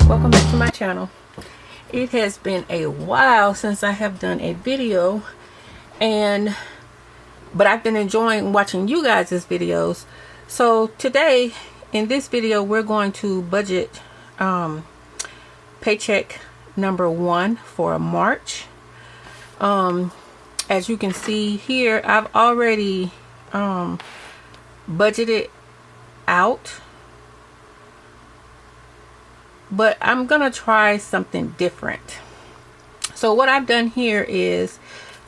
welcome back to my channel. It has been a while since I have done a video, but I've been enjoying watching you guys' videos. So today in this video we're going to budget paycheck number 1 for March. As you can see here, I've already budgeted out, but I'm gonna try something different. So what I've done here is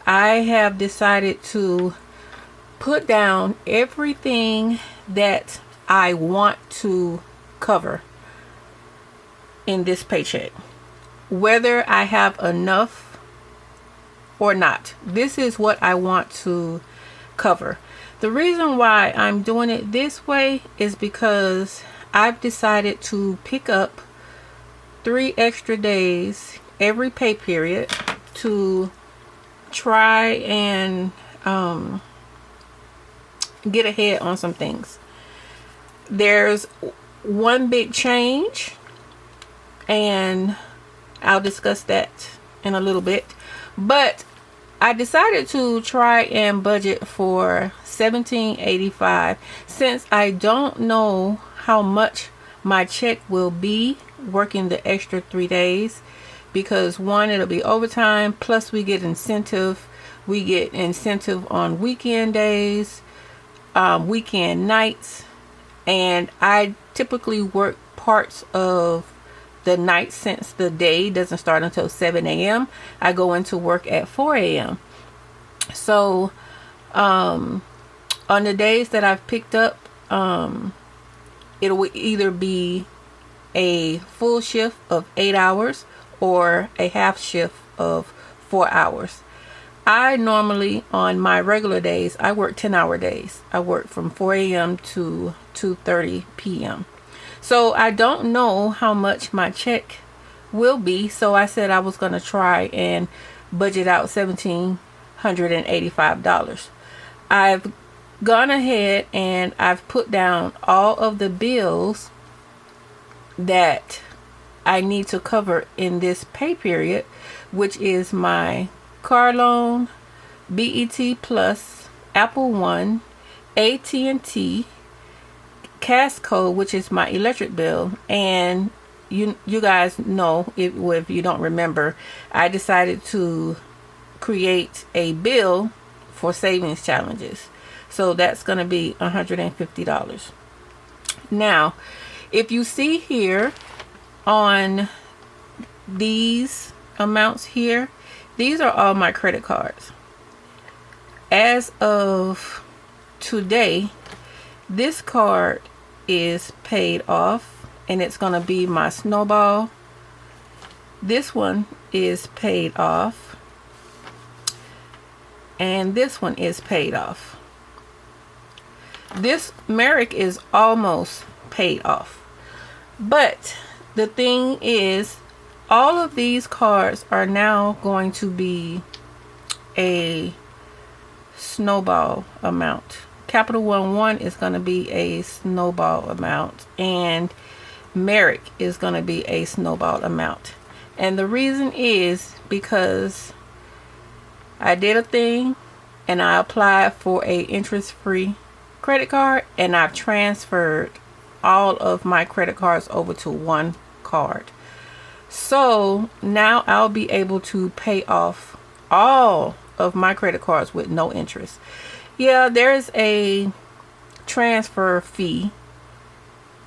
I have decided to put down everything that I want to cover in this paycheck, whether I have enough or not. This is what I want to cover. The reason why I'm doing it this way is because I've decided to pick up 3 extra days every pay period to try and get ahead on some things. There's one big change, and I'll discuss that in a little bit, but I decided to try and budget for $17.85 since I don't know how much my check will be working the extra 3 days, because one, it'll be overtime, plus we get incentive on weekend days, weekend nights, and I typically work parts of the night since the day doesn't start until 7 a.m. I go into work at 4 a.m. So on the days that I've picked up, it will either be a full shift of 8 hours or a half shift of 4 hours. I normally, on my regular days, I work 10-hour days. I work from 4 a.m. to 2:30 p.m. So I don't know how much my check will be, so I said I was going to try and budget out $1,785. I've gone ahead and I've put down all of the bills that I need to cover in this pay period, which is my car loan, BET Plus, Apple One, AT&T, Casco, which is my electric bill, and you guys know, if you don't remember, I decided to create a bill for savings challenges, so that's going to be $150. Now, if you see here on these amounts here, these are all my credit cards. As of today, this card is paid off, and it's going to be my Snowball. This one is paid off, and this one is paid off. This Merrick is almost paid off, but the thing is, all of these cards are now going to be a Snowball amount. Capital One is going to be a Snowball amount, and Merrick is going to be a Snowball amount. And the reason is because I did a thing and I applied for a interest-free credit card, and I've transferred all of my credit cards over to one card. So now I'll be able to pay off all of my credit cards with no interest. Yeah, there's a transfer fee,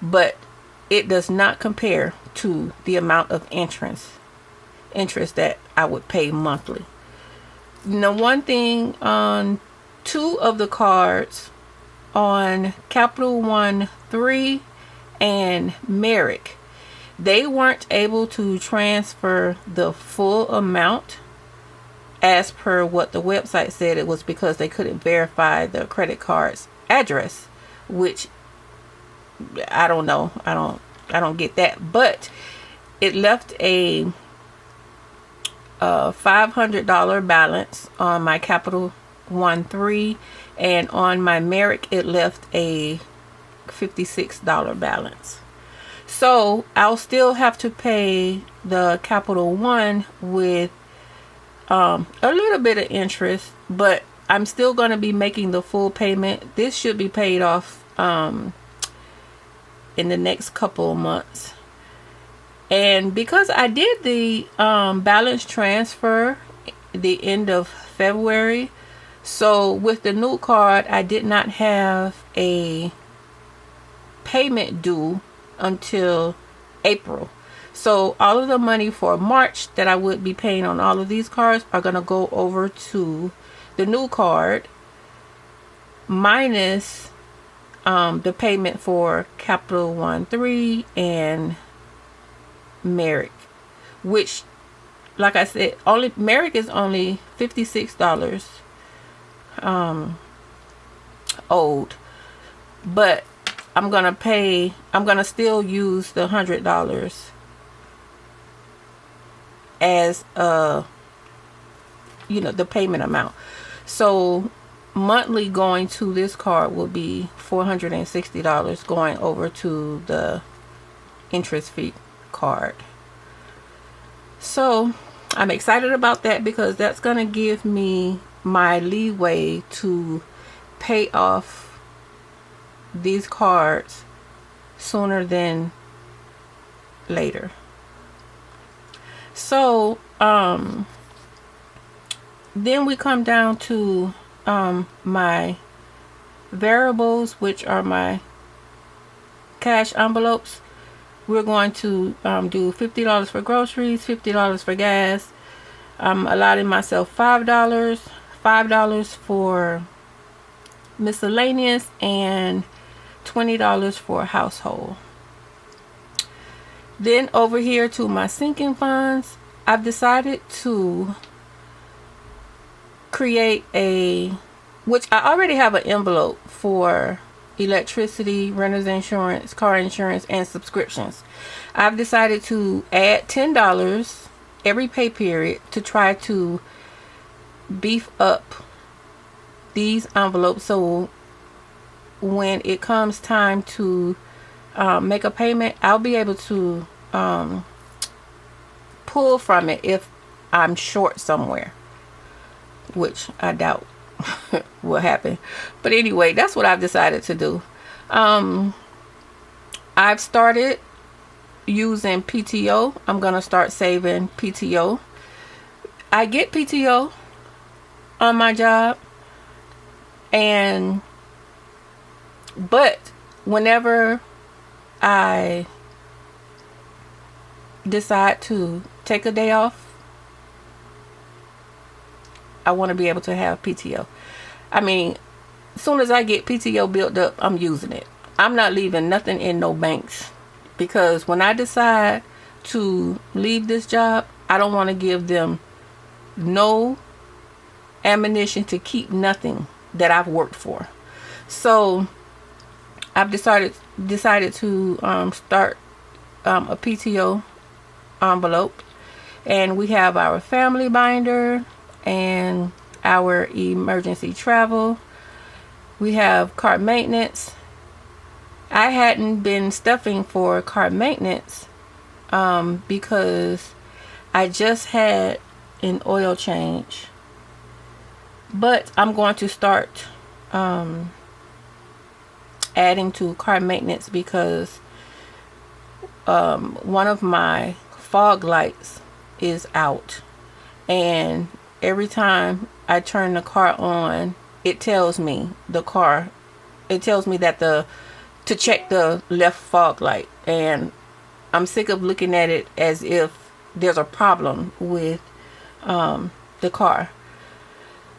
but it does not compare to the amount of interest that I would pay monthly. Now, one thing on 2 of the cards, on Capital One 3 and Merrick, they weren't able to transfer the full amount as per what the website said. It was because they couldn't verify the credit card's address, which I don't know. I don't get that. But it left a $500 balance on my Capital One 3, and on my Merrick it left a $56 balance. So I'll still have to pay the Capital One with a little bit of interest, but I'm still going to be making the full payment. This should be paid off in the next couple of months. And because I did the balance transfer the end of February, so with the new card I did not have a payment due until April. So all of the money for March that I would be paying on all of these cards are going to go over to the new card, minus the payment for Capital One 3 and Merrick, which, like I said, only Merrick is only $56 owed, but I'm gonna still use the $100 as the payment amount. So monthly going to this card will be $460 going over to the interest free card. So I'm excited about that because that's gonna give me my leeway to pay off these cards sooner than later. So then we come down to my variables, which are my cash envelopes. We're going to do $50 for groceries, $50 for gas. I'm allotting myself $5 for miscellaneous, and $20 for household. Then over here to my sinking funds, I've decided to create which I already have an envelope for electricity, renter's insurance, car insurance, and subscriptions. I've decided to add $10 every pay period to try to beef up these envelopes, so when it comes time to make a payment, I'll be able to pull from it if I'm short somewhere, which I doubt will happen. But anyway, that's what I've decided to do. I've started using PTO. I'm gonna start saving PTO. I get PTO on my job, but whenever I decide to take a day off, I want to be able to have PTO. I mean, as soon as I get PTO built up, I'm using it. I'm not leaving nothing in no banks, because when I decide to leave this job, I don't want to give them no ammunition to keep nothing that I've worked for. So I've decided to start a PTO envelope, and we have our family binder and our emergency travel. We have car maintenance. I hadn't been stuffing for car maintenance because I just had an oil change, but I'm going to start adding to car maintenance because one of my fog lights is out, and every time I turn the car on, it tells me that to check the left fog light, and I'm sick of looking at it as if there's a problem with the car.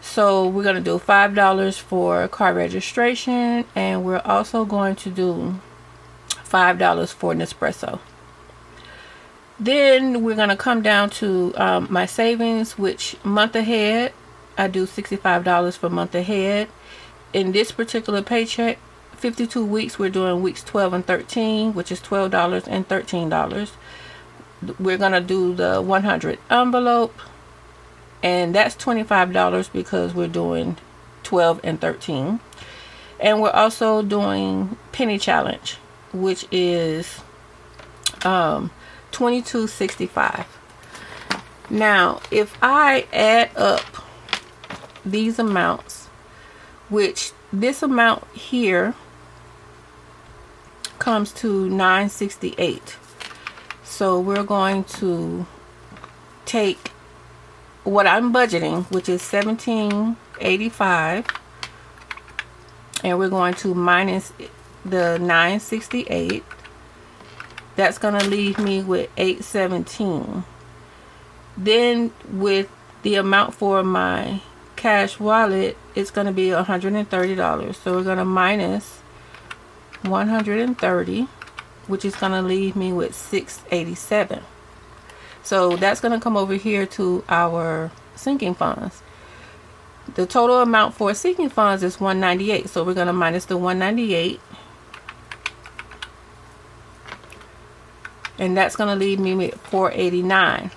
So we're going to do $5 for car registration, and we're also going to do $5 for Nespresso. Then we're going to come down to my savings, which month ahead, I do $65 for month ahead. In this particular paycheck, 52 weeks, we're doing weeks 12 and 13, which is $12 and $13. We're going to do the 100 envelope, and that's $25 because we're doing 12 and 13. And we're also doing penny challenge, which is $22.65. Now, if I add up these amounts, which this amount here comes to $9.68. So we're going to take what I'm budgeting, which is $17.85, and we're going to minus the $9.68. That's going to leave me with $8.17. Then with the amount for my cash wallet, it's going to be $130. So we're going to minus 130, which is going to leave me with $6.87. So that's going to come over here to our sinking funds. The total amount for sinking funds is $198. So we're going to minus the $198, and that's going to leave me with $489.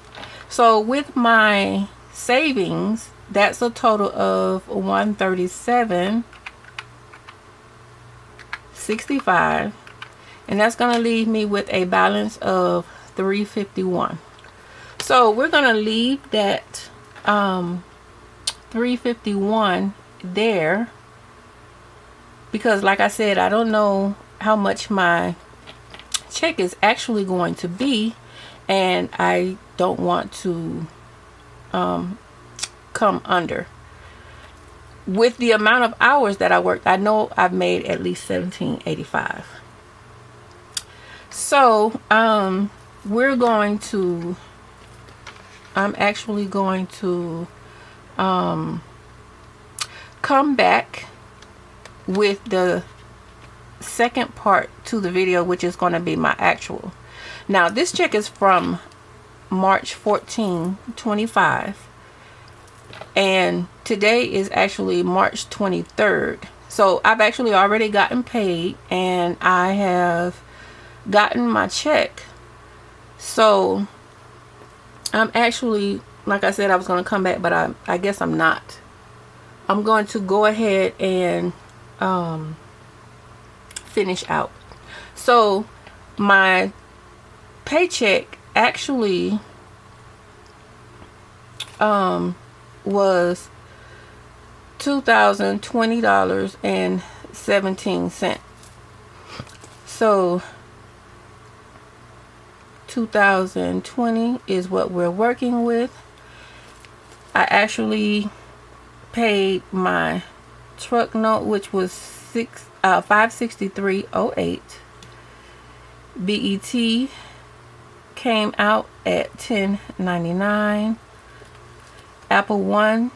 So with my savings, that's a total of $137.65, and that's going to leave me with a balance of $351. So we're going to leave that $351 there, because like I said, I don't know how much my check is actually going to be, and I don't want to come under. With the amount of hours that I worked, I know I've made at least $17.85. So I'm actually going to come back with the second part to the video, which is going to be my actual. Now this check is from March 2025, and today is actually March 23rd. So I've actually already gotten paid, and I have gotten my check. So I'm actually, like I said, I was going to come back, but I guess I'm not. I'm going to go ahead and finish out. So my paycheck actually was $2,020.17. So 2020 is what we're working with. I actually paid my truck note, which was $563.08. BET came out at $10.99. Apple One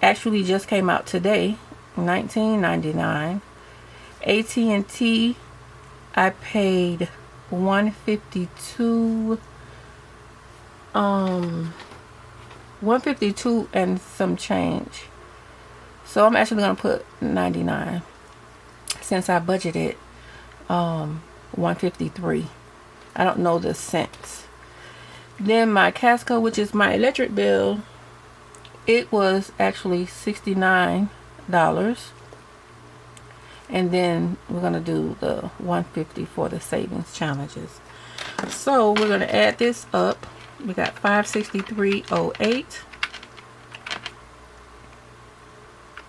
actually just came out today, $19.99. AT&T, I paid $152 and some change. So I'm actually gonna put 99 since I budgeted $153. I don't know the cents. Then my Casco, which is my electric bill, it was actually $69. And then we're gonna do the $150 for the savings challenges. So we're gonna add this up. We got $563.08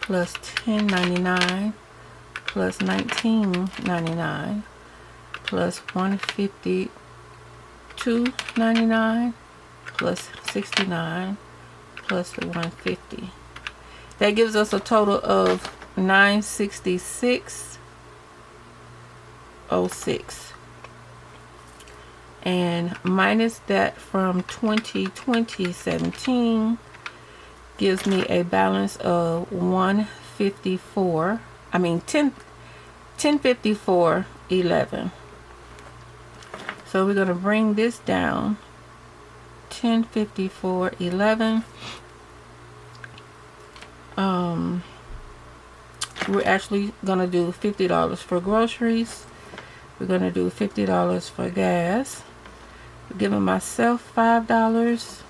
plus $10.99 plus $19.99 plus $152.99 plus $69 plus the $150. That gives us a total of $966.06. And minus that from 2017 gives me a balance of 1054.11. So we're going to bring this down. 1054.11. We're actually going to do $50 for groceries. We're going to do $50 for gas. We're giving myself $5,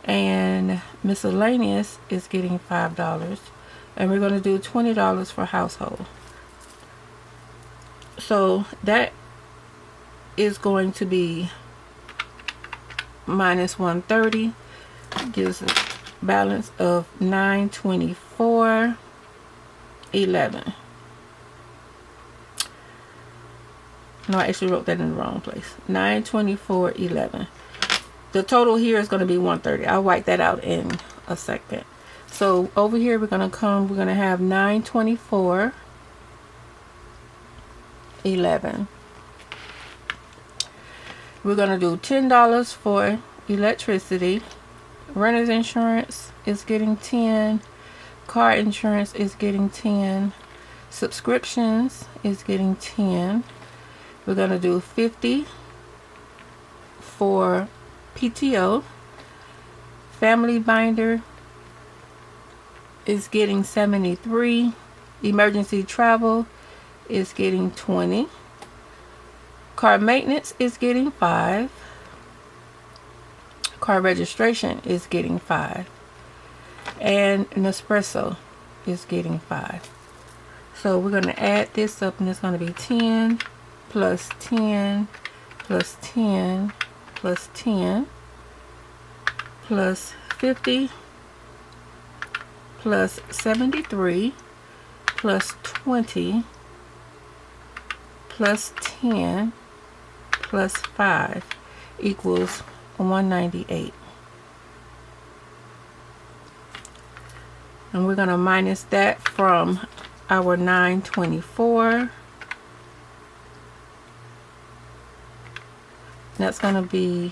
and miscellaneous is getting $5, and we're going to do $20 for household. So that is going to be minus 130, gives a balance of 924.11. No, I actually wrote that in the wrong place. 924.11. The total here is going to be 130. I'll wipe that out in a second. So over here we're going to have 924.11. We're going to do $10 for electricity. Renter's insurance is getting 10. Car insurance is getting 10. Subscriptions is getting 10. We're going to do 50 for PTO. Family binder is getting 73. Emergency travel is getting 20. Car maintenance is getting 5. Car registration is getting 5. And Nespresso is getting 5. So we're going to add this up, and it's going to be 10 plus 10 plus 10 plus 10 plus 50 plus 73 plus 20 plus 10 plus 5 equals 198. And we're going to minus that from our 924. That's going to be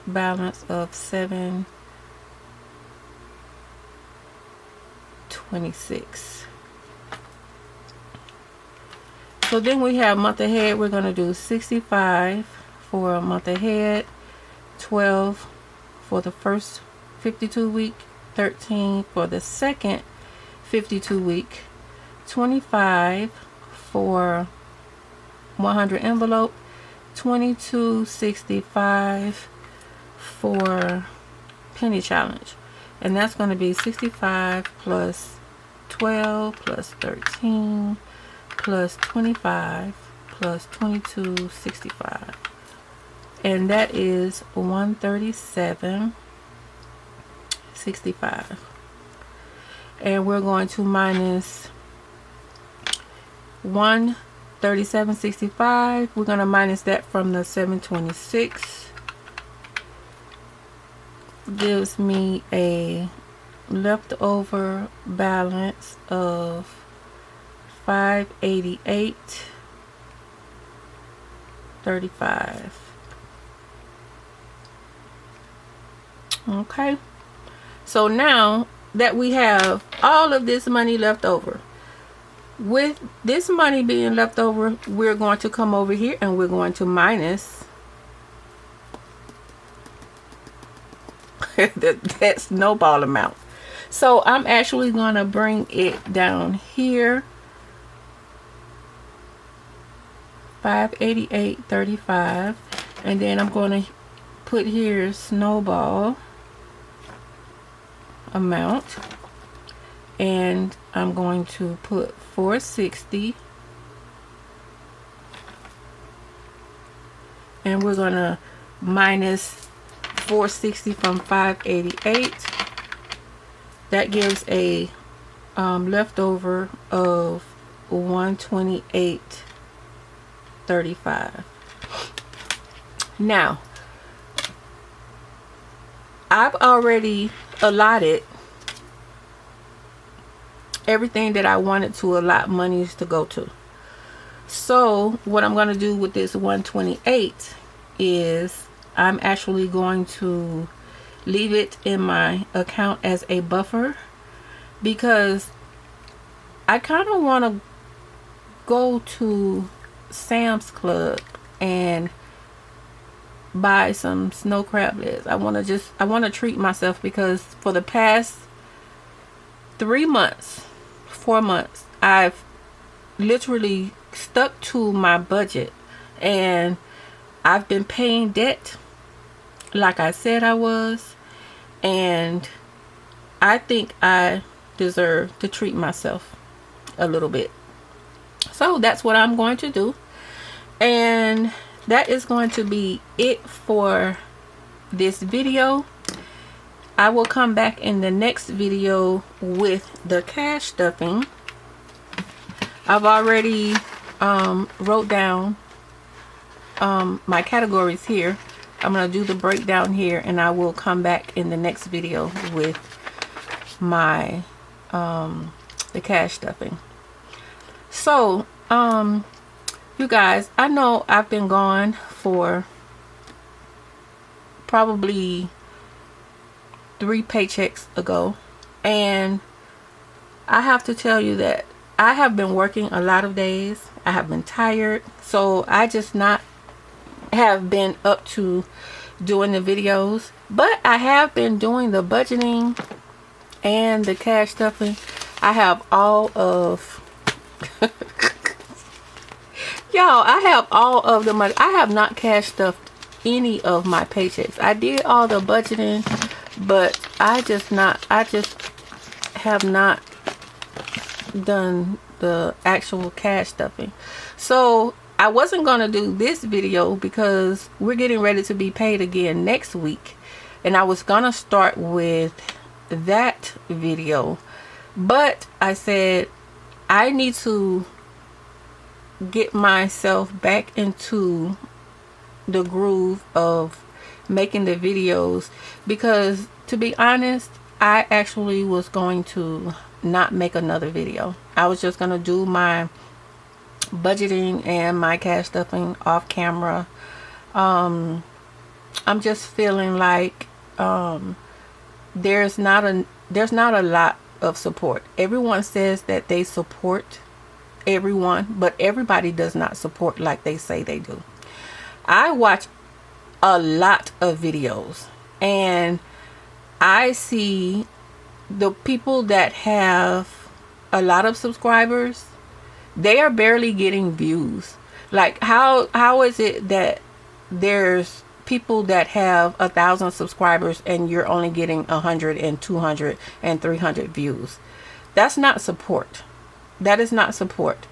balance of 726. So then we have month ahead. We're going to do 65 for a month ahead, 12 for the first 52 week, 13 for the second 52 week, 25 for 100 envelope, 22.65 for penny challenge, and that's going to be 65 plus 12 plus 13 plus 25 plus 22.65, and that is 137.65. And we're going to minus 137.65. We're going to minus that from the 726. Gives me a leftover balance of 588.35. Okay, so now that we have all of this money left over, with this money being left over, we're going to come over here and we're going to minus that snowball amount. So I'm actually going to bring it down here, 588.35, and then I'm going to put here snowball amount, and I'm going to put 460, and we're going to minus 460 from 588. That gives a leftover of 128.35. Now I've already allotted everything that I wanted to allot monies to go to. So what I'm going to do with this 128 is I'm actually going to leave it in my account as a buffer, because I kind of want to go to Sam's Club and buy some snow crablets. I want to treat myself, because for the past 4 months I've literally stuck to my budget, and I've been paying debt like I said I was, and I think I deserve to treat myself a little bit. So that's what I'm going to do. And that is going to be it for this video. I will come back in the next video with the cash stuffing. I've already wrote down my categories here. I'm going to do the breakdown here, and I will come back in the next video with my the cash stuffing. So you guys, I know I've been gone for probably 3 paychecks ago, and I have to tell you that I have been working a lot of days. I have been tired, so I just not have been up to doing the videos, but I have been doing the budgeting and the cash stuffing. I have all of y'all, I have all of the money. I have not cash stuffed any of my paychecks. I did all the budgeting, but I just have not done the actual cash stuffing. So I wasn't gonna do this video because we're getting ready to be paid again next week, and I was gonna start with that video, but I said I need to get myself back into the groove of making the videos, because to be honest, I actually was going to not make another video. I was just gonna do my budgeting and my cash stuffing off camera. I'm just feeling like there's not a lot of support. Everyone says that they support everyone, but everybody does not support like they say they do. I watch a lot of videos, and I see the people that have a lot of subscribers, they are barely getting views. Like how is it that there's people that have 1,000 subscribers and you're only getting 100 and 200 and 300 views? That's not support. That is not support.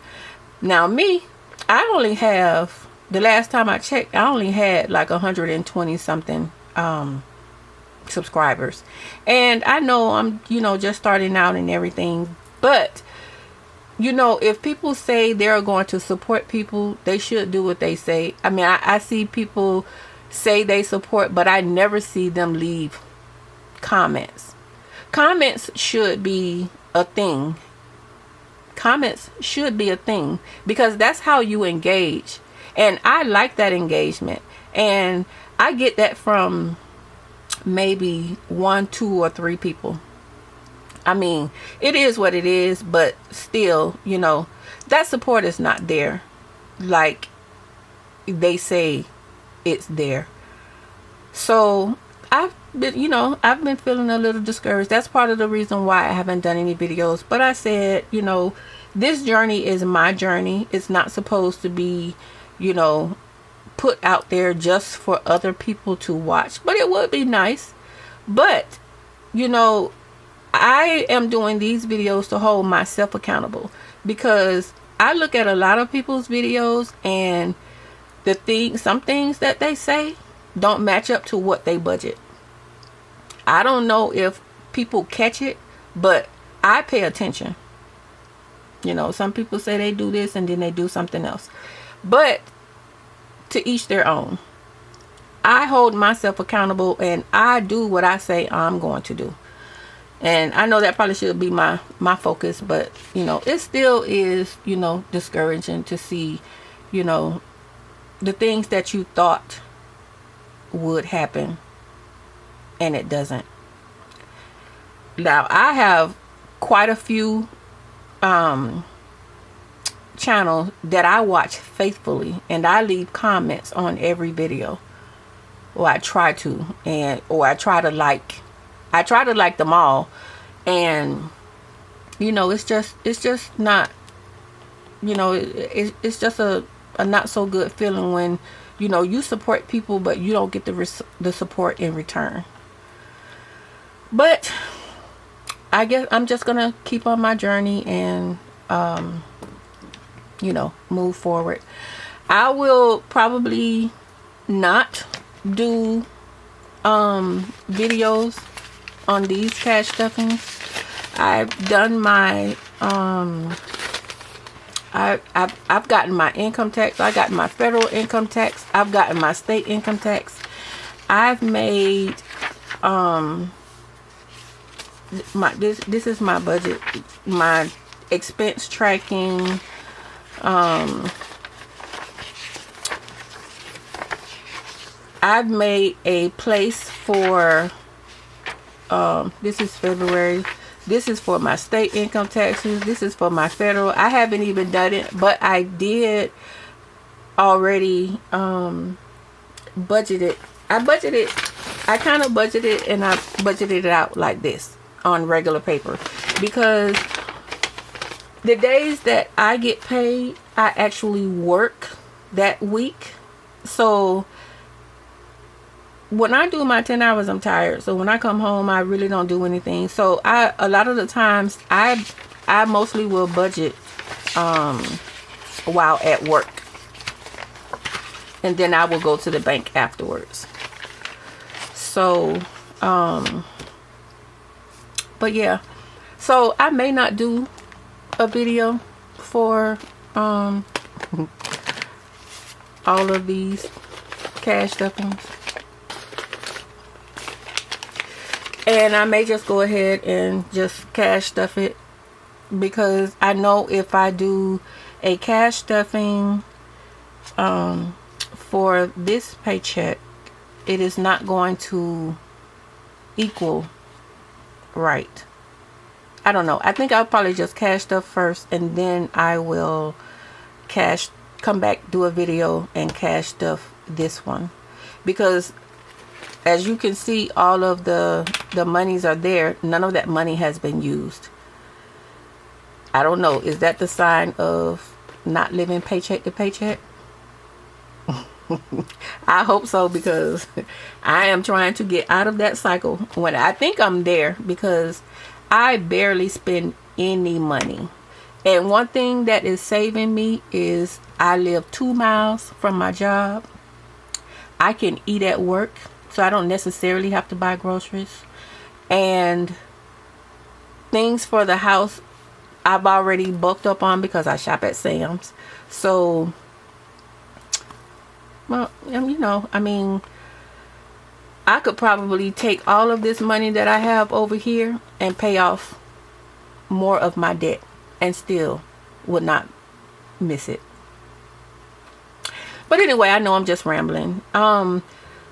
Now me, I only have, the last time I checked, I only had like 120 something subscribers, and I know I'm just starting out and everything, but if people say they're going to support people, they should do what they say. I mean, I see people say they support, but I never see them leave comments. Comments should be a thing. Comments should be a thing, because that's how you engage, and I like that engagement, and I get that from maybe 1, 2, or 3 people. I mean, it is what it is, but still, that support is not there like they say it's there. So I've been feeling a little discouraged. That's part of the reason why I haven't done any videos. But I said, this journey is my journey. It's not supposed to be, put out there just for other people to watch, but it would be nice. But I am doing these videos to hold myself accountable, because I look at a lot of people's videos, and some things that they say don't match up to what they budget. I don't know if people catch it, but I pay attention. Some people say they do this and then they do something else, but to each their own. I hold myself accountable, and I do what I say I'm going to do. And I know that probably should be my focus, but it still is discouraging to see the things that you thought would happen and it doesn't. Now I have quite a few channel that I watch faithfully, and I leave comments on every video, or I try to, or I try to like them all, and it's just not, it's just a not so good feeling when you support people but you don't get the support in return. But I guess I'm just gonna keep on my journey and move forward. I will probably not do videos on these cash stuffings. I've done my I've gotten my income tax. I got my federal income tax. I've gotten my state income tax. I've made this is my budget, my expense tracking. I've made a place for this is February. This is for my state income taxes. This is for my federal. I haven't even done it, but I did already budgeted. I kind of budgeted, and I budgeted it out like this on regular paper, because the days that I get paid, I actually work that week. So when I do my 10 hours, I'm tired. So when I come home, I really don't do anything. So a lot of the times I mostly will budget while at work, and then I will go to the bank afterwards. So but yeah, so I may not do a video for all of these cash stuffings, and I may just go ahead and just cash stuff it, because I know if I do a cash stuffing for this paycheck, it is not going to equal right. I don't know. I think I'll probably just cash stuff first, and then I will come back, do a video and cash stuff this one, because as you can see, all of the monies are there. None of that money has been used. I don't know. Is that the sign of not living paycheck to paycheck? I hope so, because I am trying to get out of that cycle. When I think I'm there, because I barely spend any money. And one thing that is saving me is I live 2 miles from my job. I can eat at work, so I don't necessarily have to buy groceries. And things for the house, I've already bulked up on because I shop at Sam's. So, well, you know, I mean, I could probably take all of this money that I have over here and pay off more of my debt, and still would not miss it. But anyway, I know I'm just rambling.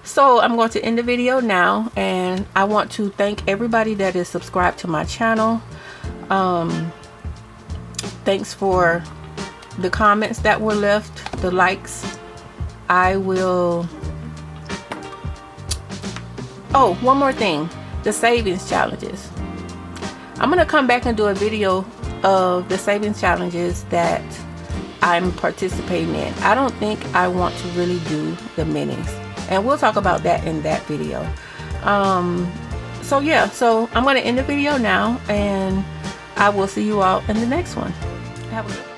So I'm going to end the video now, and I want to thank everybody that is subscribed to my channel. Thanks for the comments that were left, the likes. I will... Oh, one more thing. The savings challenges. I'm going to come back and do a video of the savings challenges that I'm participating in. I don't think I want to really do the minis, and we'll talk about that in that video. So yeah, so I'm going to end the video now, and I will see you all in the next one. Have a good one.